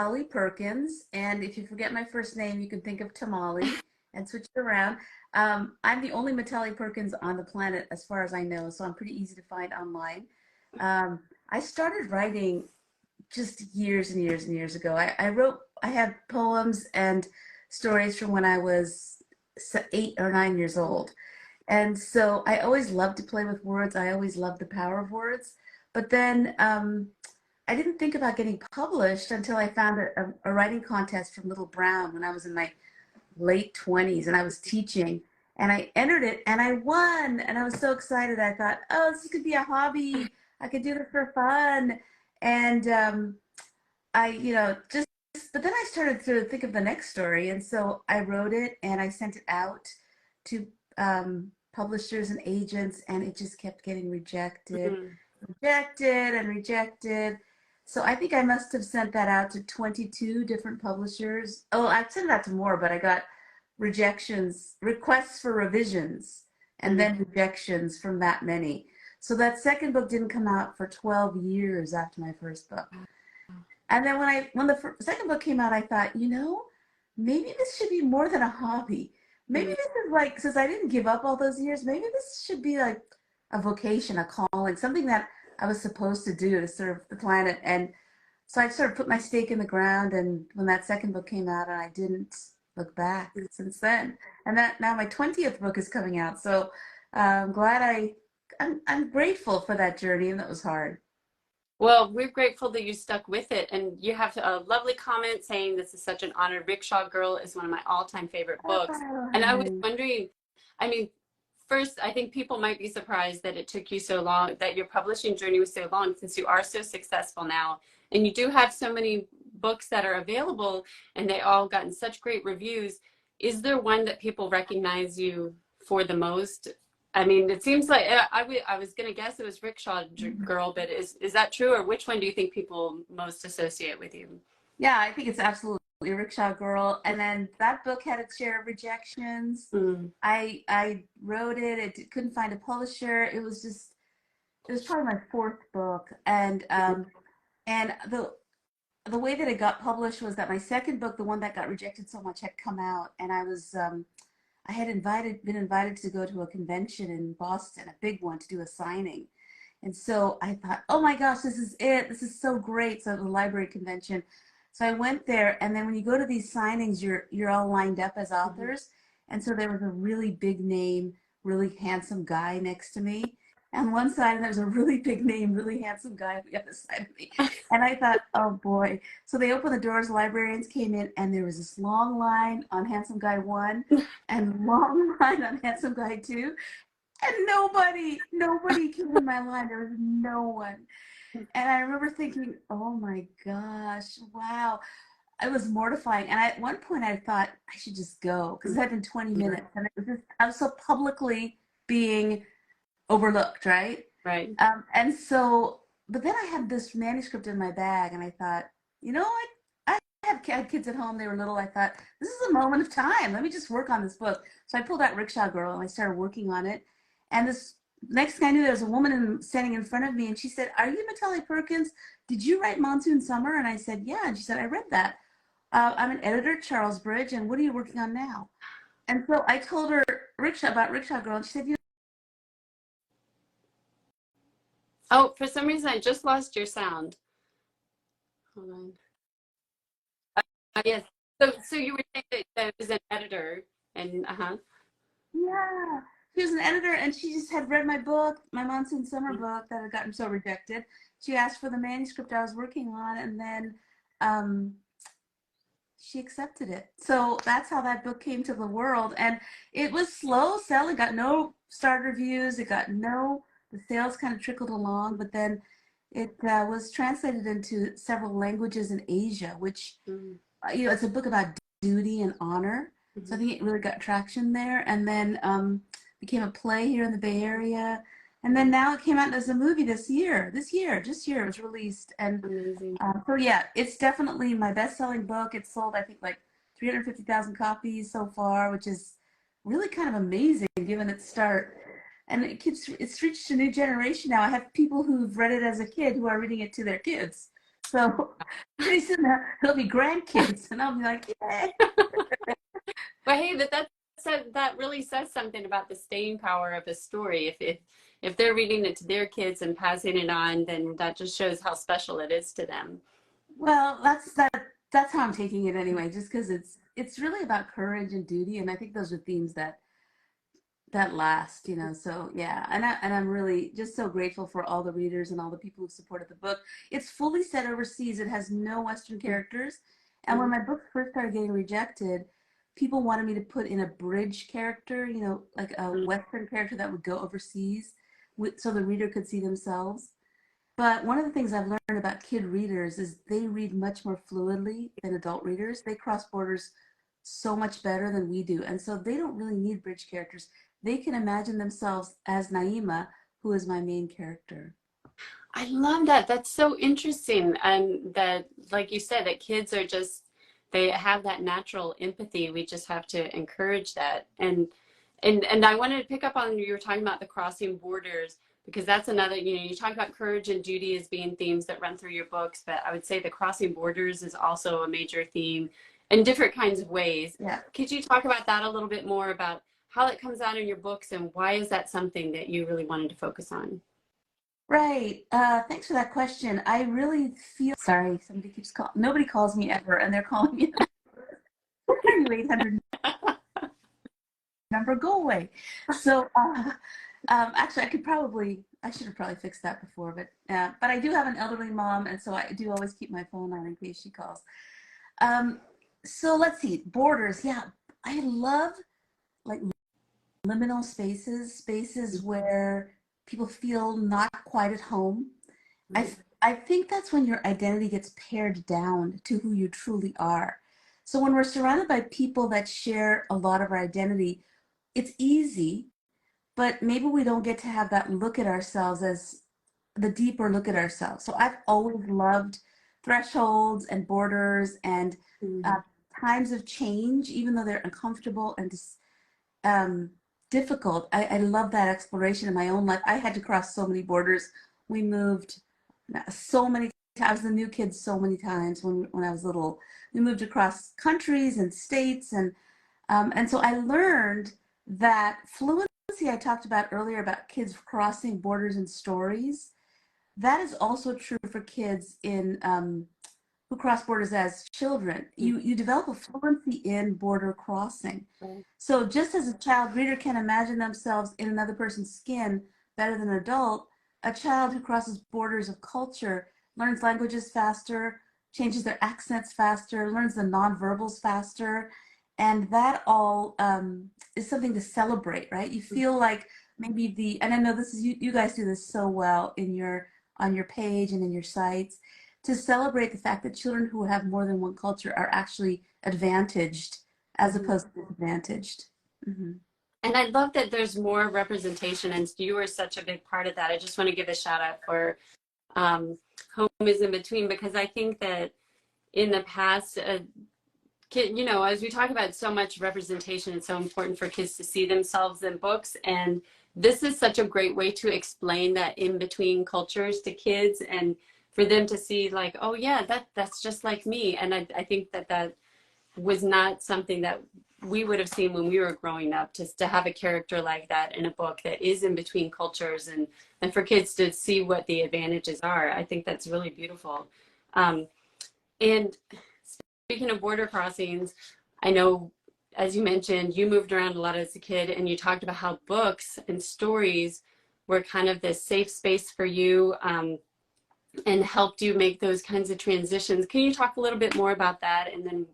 Mitali Perkins, and if you forget my first name, you can think of Tamale and switch it around. I'm the only Mitali Perkins on the planet, as far as I know, so I'm pretty easy to find online. Um, I started writing just years and years and years ago. I have poems and stories from when I was 8 or 9 years old. And so I always loved to play with words. I always loved the power of words. But then I didn't think about getting published until I found a writing contest from Little Brown when I was in my late 20s and I was teaching. And I entered it and I won. And I was so excited. I thought, oh, this could be a hobby. I could do this for fun. And just, but then I started to think of the next story. And so I wrote it and I sent it out to publishers and agents, and it just kept getting rejected, rejected, and rejected. So I think I must have sent that out to 22 different publishers. Oh, I sent it out to more, but I got rejections, requests for revisions, and then rejections from that many. So that second book didn't come out for 12 years after my first book. And then when the second book came out, I thought, maybe this should be more than a hobby. Maybe this is like, since I didn't give up all those years, maybe this should be like a vocation, a calling, something that I was supposed to do to serve the planet. And so I sort of put my stake in the ground. And when that second book came out, and I didn't look back since then. And that now my 20th book is coming out. So I'm glad I'm grateful for that journey, and that was hard. Well, we're grateful that you stuck with it. And you have a lovely comment saying this is such an honor. Rickshaw Girl is one of my all-time favorite books. And I was wondering, I mean, first, I think people might be surprised that it took you so long, that your publishing journey was so long, since you are so successful now. And you do have so many books that are available, and they all gotten such great reviews. Is there one that people recognize you for the most? I mean, it seems like I was going to guess it was Rickshaw Girl, but is that true? Or which one do you think people most associate with you? Yeah, I think it's absolutely Rickshaw Girl. And then that book had its share of rejections. I wrote it. It couldn't find a publisher. It was probably my fourth book. And the way that it got published was that my second book, the one that got rejected so much, had come out, and I had been invited to go to a convention in Boston, a big one, to do a signing. And so I thought, oh my gosh, this is it. This is so great. So the library convention. So I went there, and then when you go to these signings, you're all lined up as authors. And so there was a really big name, really handsome guy next to me on one side, and there was a really big name, really handsome guy on the other side of me. And I thought, oh boy. So they opened the doors, librarians came in, and there was this long line on handsome guy 1 and long line on handsome guy 2. And nobody came in my line. There was no one. And I remember thinking, oh my gosh, wow. It was mortifying. And at one point I thought I should just go, because it had been 20 minutes. And I was so publicly being overlooked, right? Right. And so, but then I had this manuscript in my bag, and I thought, I had kids at home. They were little. I thought, this is a moment of time. Let me just work on this book. So I pulled out Rickshaw Girl, and I started working on it. And this next thing I knew, there was a woman standing in front of me, and she said, "Are you Mitali Perkins? Did you write Monsoon Summer?" And I said, "Yeah." And she said, "I read that. I'm an editor at Charlesbridge, and what are you working on now?" And so I told her about Rickshaw Girl, and she said, Oh, for some reason, I just lost your sound. Hold on. Yes. So you were saying that it was an editor, and Yeah. She was an editor, and she just had read my book, my Monsoon Summer book that had gotten so rejected. She asked for the manuscript I was working on, and then she accepted it. So that's how that book came to the world. And it was slow selling, got no starred reviews, the sales kind of trickled along, but then it was translated into several languages in Asia, which, it's a book about duty and honor. So I think it really got traction there. And then became a play here in the Bay Area. And then now it came out as a movie this year. This year it was released. And so yeah, it's definitely my best-selling book. It's sold, I think, like 350,000 copies so far, which is really kind of amazing given its start. And it's reached a new generation now. I have people who've read it as a kid who are reading it to their kids. So pretty soon there'll be grandkids, and I'll be like, yay. But hey, that really says something about the staying power of a story. If they're reading it to their kids and passing it on, then that just shows how special it is to them. Well, that's how I'm taking it anyway, just because it's really about courage and duty, and I think those are themes that last, you know. So yeah, and I'm really just so grateful for all the readers and all the people who supported the book. It's fully set overseas. It has no Western characters, and when my book first started getting rejected, people wanted me to put in a bridge character, you know, like a Western character that would go overseas, so the reader could see themselves. But one of the things I've learned about kid readers is they read much more fluidly than adult readers. They cross borders so much better than we do. And so they don't really need bridge characters. They can imagine themselves as Naima, who is my main character. I love that. That's so interesting. And that, like you said, that kids are just, they have that natural empathy. We just have to encourage that. And I wanted to pick up on, you were talking about the crossing borders, because that's another, you know, you talk about courage and duty as being themes that run through your books, but I would say the crossing borders is also a major theme in different kinds of ways. Yeah. Could you talk about that a little bit more, about how that comes out in your books and why is that something that you really wanted to focus on? Right. Thanks for that question. I really feel sorry. Somebody keeps calling. Nobody calls me ever, and they're calling me. Who are you, 800 number? Go away. So, actually, I should have probably fixed that before, but I do have an elderly mom, and so I do always keep my phone on in case she calls. Um, so let's see, borders. Yeah, I love like liminal spaces where people feel not quite at home. I think that's when your identity gets pared down to who you truly are. So when we're surrounded by people that share a lot of our identity, it's easy, but maybe we don't get to have that look at ourselves as the deeper look at ourselves. So I've always loved thresholds and borders and uh, times of change, even though they're uncomfortable and um, difficult. I love that exploration in my own life. I had to cross so many borders. We moved so many times. I was the new kid so many times when I was little. We moved across countries and states, and so I learned that fluency I talked about earlier about kids crossing borders and stories. That is also true for kids in who cross borders as children. You develop a fluency in border crossing. Right. So just as a child reader can imagine themselves in another person's skin better than an adult, a child who crosses borders of culture learns languages faster, changes their accents faster, learns the nonverbals faster, and that all is something to celebrate, right? You feel like maybe and I know this is you guys do this so well in your on your page and in your sites, to celebrate the fact that children who have more than one culture are actually advantaged as opposed to disadvantaged. Mm-hmm. And I love that there's more representation, and you are such a big part of that. I just want to give a shout out for Home is in Between, because I think that in the past, you know, as we talk about so much representation, it's so important for kids to see themselves in books. And this is such a great way to explain that in between cultures to kids, and for them to see like, oh yeah, that's just like me. And I think that was not something that we would have seen when we were growing up, just to have a character like that in a book that is in between cultures, and for kids to see what the advantages are. I think that's really beautiful. And speaking of border crossings, I know, as you mentioned, you moved around a lot as a kid, and you talked about how books and stories were kind of this safe space for you, and helped you make those kinds of transitions. Can you talk a little bit more about that, and then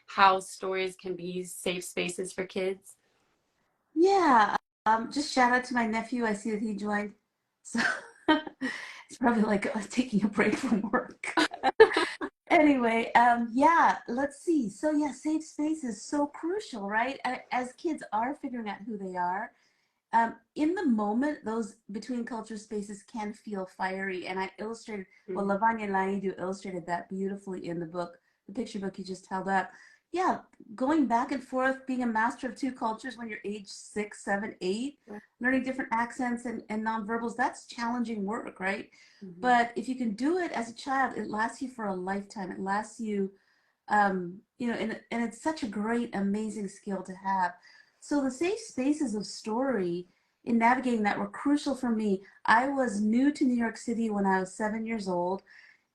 how stories can be safe spaces for kids? Yeah, just shout out to my nephew. I see that he joined. So it's probably like taking a break from work. Anyway, yeah, let's see. So yeah, safe space is so crucial, right? As kids are figuring out who they are, in the moment, those between culture spaces can feel fiery. And I illustrated, well, Levanya and Naidu illustrated that beautifully in the book, the picture book you just held up. yeah, going back and forth, being a master of two cultures when you're age 6, 7, 8, Right. learning different accents and nonverbals, that's challenging work, right? Mm-hmm. But if you can do it as a child, it lasts you for a lifetime. It lasts you, and it's such a great, amazing skill to have. So the safe spaces of story in navigating that were crucial for me. I was new to New York City when I was 7 years old.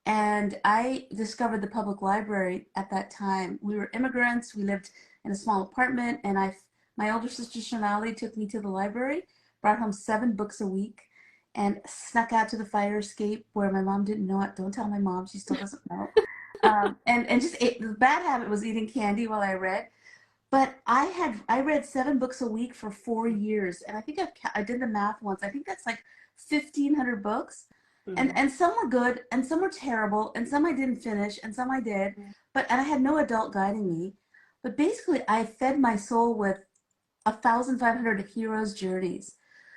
And I discovered the public library at that time. We were immigrants. We lived in a small apartment, and my older sister Shonali took me to the library, brought home 7 books a week, and snuck out to the fire escape where my mom didn't know it. Don't tell my mom; she still doesn't know. And just ate, the bad habit was eating candy while I read. But I read 7 books a week for 4 years, and I think I did the math once. I think that's like 1,500 books, Mm-hmm. and some were good, and some were terrible, and some I didn't finish, and some I did. And I had no adult guiding me. But basically, I fed my soul with 1,500 heroes' journeys.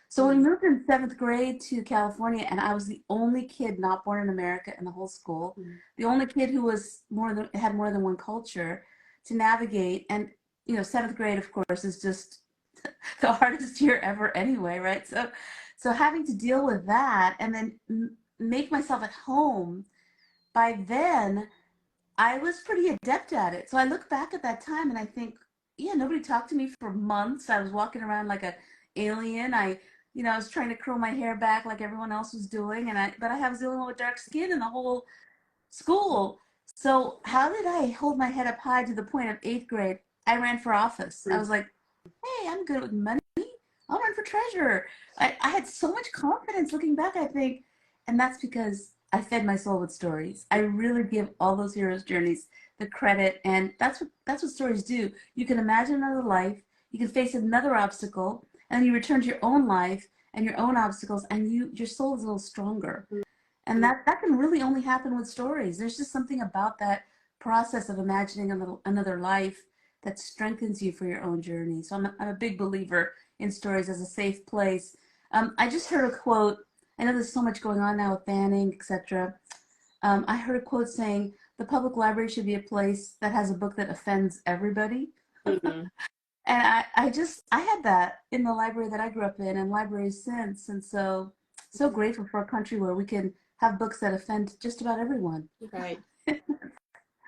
So when we moved in 7th grade to California, and I was the only kid not born in America in the whole school, Mm-hmm. the only kid who was had more than one culture to navigate. And 7th grade, of course, is just the hardest year ever anyway, right? So having to deal with that and then make myself at home. By then, I was pretty adept at it. So I look back at that time and I think, yeah, nobody talked to me for months. I was walking around like an alien. I was trying to curl my hair back like everyone else was doing, but I was the only one with dark skin in the whole school. So how did I hold my head up high to the point of 8th grade? I ran for office. I was like, hey, I'm good with money. I'll run for treasurer. I had so much confidence looking back, I think. And that's because I fed my soul with stories. I really give all those heroes' journeys the credit. And that's what stories do. You can imagine another life, you can face another obstacle, and you return to your own life and your own obstacles, and your soul is a little stronger. And that can really only happen with stories. There's just something about that process of imagining another life that strengthens you for your own journey. So I'm a big believer in stories as a safe place. I just heard a quote. I know there's so much going on now with banning, etc. I heard a quote saying the public library should be a place that has a book that offends everybody. Mm-hmm. And I had that in the library that I grew up in and libraries since. And so grateful for a country where we can have books that offend just about everyone. Right.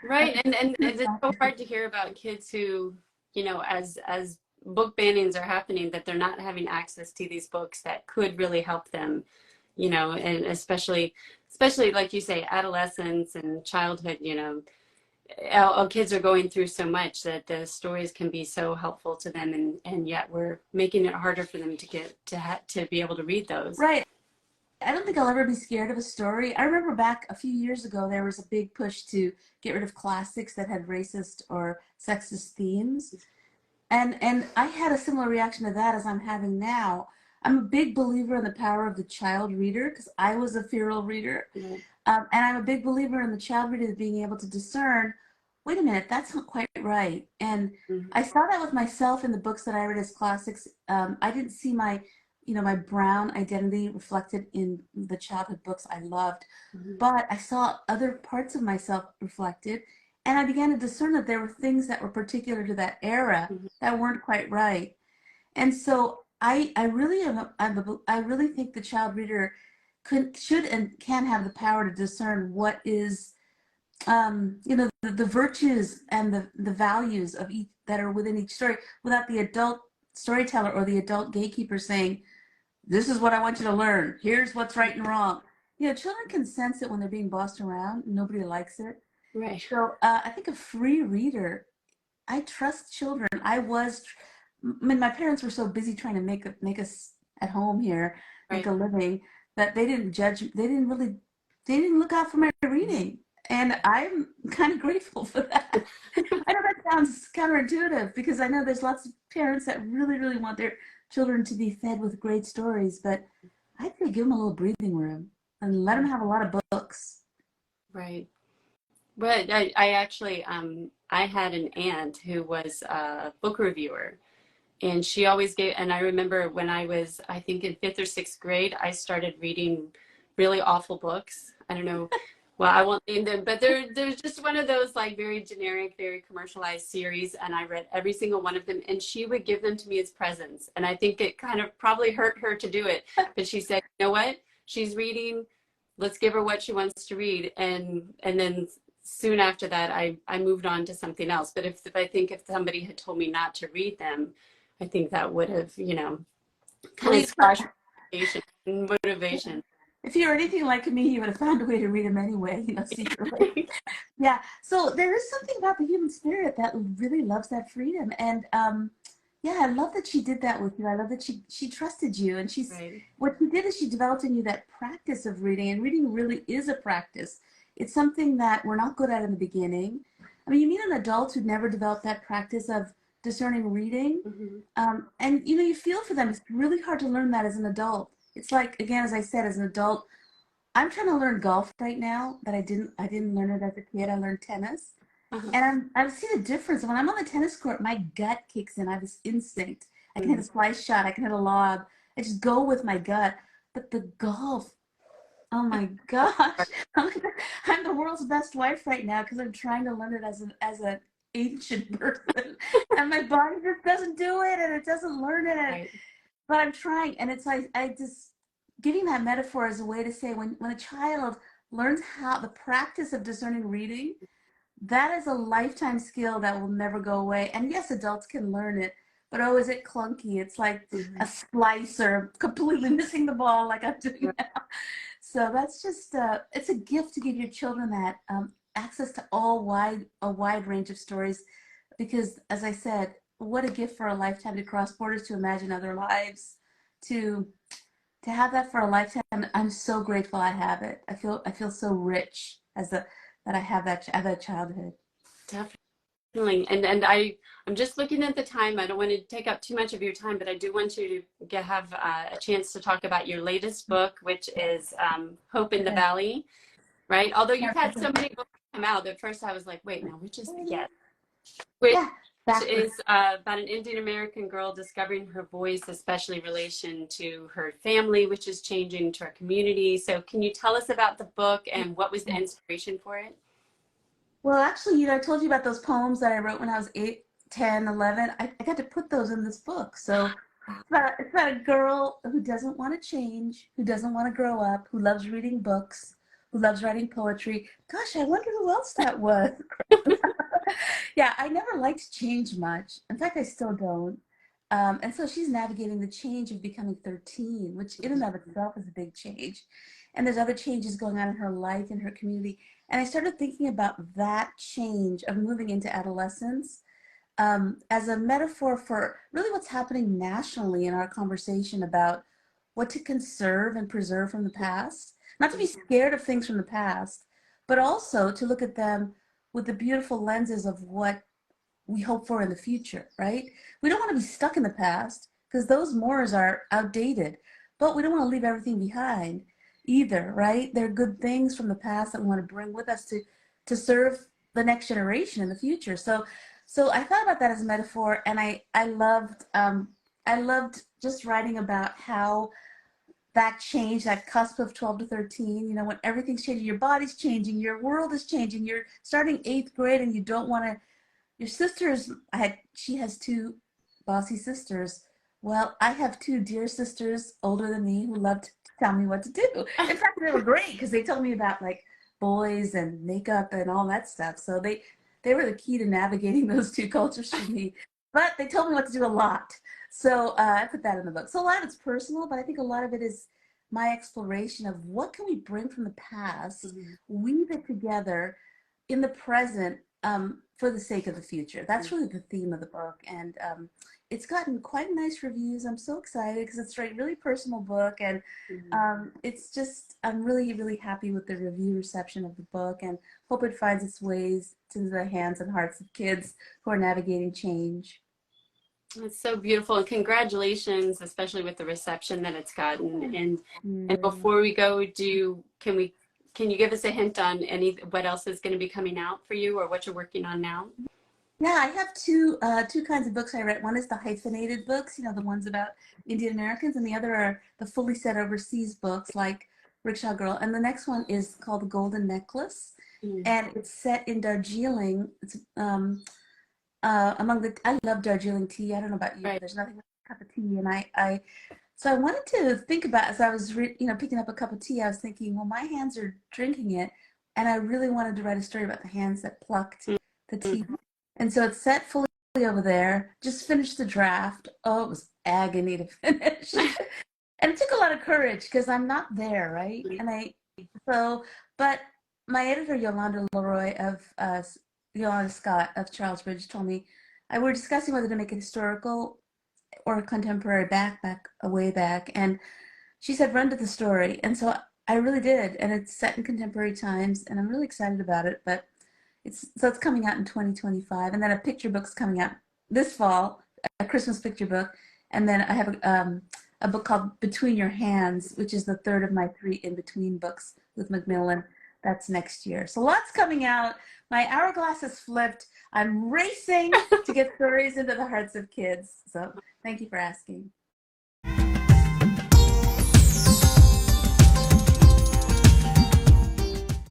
Right. And it's so hard to hear about kids who, as book bannings are happening, that they're not having access to these books that could really help them, and especially like you say, adolescence and childhood, our kids are going through so much that the stories can be so helpful to them, and yet we're making it harder for them to get to be able to read those. Right. I don't think I'll ever be scared of a story. I remember back a few years ago, there was a big push to get rid of classics that had racist or sexist themes. And I had a similar reaction to that as I'm having now. I'm a big believer in the power of the child reader because I was a feral reader. Mm-hmm. And I'm a big believer in the child reader being able to discern, wait a minute, that's not quite right. And I saw that with myself in the books that I read as classics. I didn't see my brown identity reflected in the childhood books I loved, Mm-hmm. but I saw other parts of myself reflected, and I began to discern that there were things that were particular to that era Mm-hmm. that weren't quite right. And so I really I really think the child reader should and can have the power to discern what is the virtues and the values of each that are within each story without the adult storyteller or the adult gatekeeper saying, this is what I want you to learn. Here's what's right and wrong. Children can sense it when they're being bossed around. Nobody likes it. Right. So I think a free reader, I trust children. My parents were so busy trying to make us at home here, make Right. a living, that they didn't judge. They didn't look out for my reading. And I'm kind of grateful for that. I know that sounds counterintuitive because I know there's lots of parents that really, really want their children to be fed with great stories, but I'd say give them a little breathing room and let them have a lot of books. Right. But I actually, I had an aunt who was a book reviewer, and she always gave, and I remember when I was, I think in 5th or 6th grade, I started reading really awful books. I don't know Well, I won't name them, but there's just one of those like very generic, very commercialized series, and I read every single one of them, and she would give them to me as presents. And I think it kind of probably hurt her to do it, but she said, you know what? She's reading, let's give her what she wants to read. And then soon after that, I moved on to something else. But if I think if somebody had told me not to read them, I think that would have, you know, kind of squashed motivation and motivation. If you were anything like me, you would have found a way to read them anyway, you know, secretly. Yeah. So there is something about the human spirit that really loves that freedom. And yeah, I love that she did that with you. I love that she trusted you. And she's Right. what she did is she developed in you that practice of reading. And reading really is a practice. It's something that we're not good at in the beginning. I mean, you meet an adult who never developed that practice of discerning reading. And you know, you feel for them. It's really hard to learn that as an adult. It's like, again, as I said, as an adult, I'm trying to learn golf right now, but I didn't learn it as a kid. I learned tennis. Uh-huh. And I see the difference. When I'm on the tennis court, my gut kicks in. I have this instinct. I can hit a slice shot. I can hit a lob. I just go with my gut. But the golf, oh my gosh. I'm the world's best wife right now because I'm trying to learn it as an ancient person. And my body just doesn't do it and it doesn't learn it. Right. But I'm trying. And it's like, I just, giving that metaphor as a way to say when a child learns how the practice of discerning reading, that is a lifetime skill that will never go away. And yes, adults can learn it, but oh, is it clunky? It's like a splice or completely missing the ball like I'm doing now. So that's just, it's a gift to give your children that access to a wide range of stories. Because as I said, what a gift for a lifetime to cross borders, to imagine other lives, to have that for a lifetime. I'm so grateful I have it. I feel so rich that I have that childhood. Definitely. And I'm just looking at the time. I don't want to take up too much of your time, but I do want you to have a chance to talk about your latest book, which is Hope in the Valley, right? Although you've had so many books come out, at first I was like, wait, now which is the yes? Which Yeah, exactly. is about an Indian American girl discovering her voice, especially in relation to her family, which is changing, to her community. So can you tell us about the book and what was the inspiration for it? Well, actually, you know, I told you about those poems that I wrote when I was 8, 10, 11. I got to put those in this book. So it's about a girl who doesn't want to change, who doesn't want to grow up, who loves reading books, who loves writing poetry. Gosh, I wonder who else that was. Yeah, I never liked change much. In fact, I still don't. And so she's navigating the change of becoming 13, which in and of itself is a big change. And there's other changes going on in her life, in her community. And I started thinking about that change of moving into adolescence as a metaphor for really what's happening nationally in our conversation about what to conserve and preserve from the past. Not to be scared of things from the past, but also to look at them with the beautiful lenses of what we hope for in the future, right? We don't want to be stuck in the past because those mores are outdated, but we don't want to leave everything behind either, right? There are good things from the past that we want to bring with us to serve the next generation in the future. So I thought about that as a metaphor, and I loved just writing about how that change, that cusp of 12 to 13, you know, when everything's changing, your body's changing, your world is changing, you're starting 8th grade and you don't want to, your sisters, she has 2 bossy sisters. Well, I have 2 dear sisters older than me who loved to tell me what to do. In fact, they were great because they told me about like boys and makeup and all that stuff. So they were the key to navigating those 2 cultures for me. But they told me what to do a lot. So I put that in the book. So a lot of it's personal, but I think a lot of it is my exploration of what can we bring from the past, weave it together in the present for the sake of the future. That's really the theme of the book. And it's gotten quite nice reviews. I'm so excited because it's a really personal book. And it's just, I'm really, really happy with the review reception of the book and hope it finds its ways to the hands and hearts of kids who are navigating change. It's so beautiful, and congratulations, especially with the reception that it's gotten. And before we go, can you give us a hint on what else is going to be coming out for you, or what you're working on now? Yeah, I have two kinds of books I read. One is the hyphenated books, you know, the ones about Indian Americans, and the other are the fully set overseas books like Rickshaw Girl. And the next one is called The Golden Necklace. Mm. And it's set in Darjeeling. It's among the, I love Darjeeling tea. I don't know about you, but Right. there's nothing like a cup of tea. And so I wanted to think about, as I was, picking up a cup of tea, I was thinking, well, my hands are drinking it. And I really wanted to write a story about the hands that plucked the tea. And so it's set fully over there. Just finished the draft. Oh, it was agony to finish. And it took a lot of courage because I'm not there, right? But my editor, Yolanda Scott of Charles Bridge told me, I were discussing whether to make it historical or contemporary way back. And she said, run to the story. And so I really did. And it's set in contemporary times and I'm really excited about it. But it's coming out in 2025. And then a picture book's coming out this fall, a Christmas picture book. And then I have a book called Between Your Hands, which is the third of my 3 in-between books with Macmillan. That's next year. So lots coming out. My hourglass has flipped. I'm racing to get stories into the hearts of kids. So thank you for asking.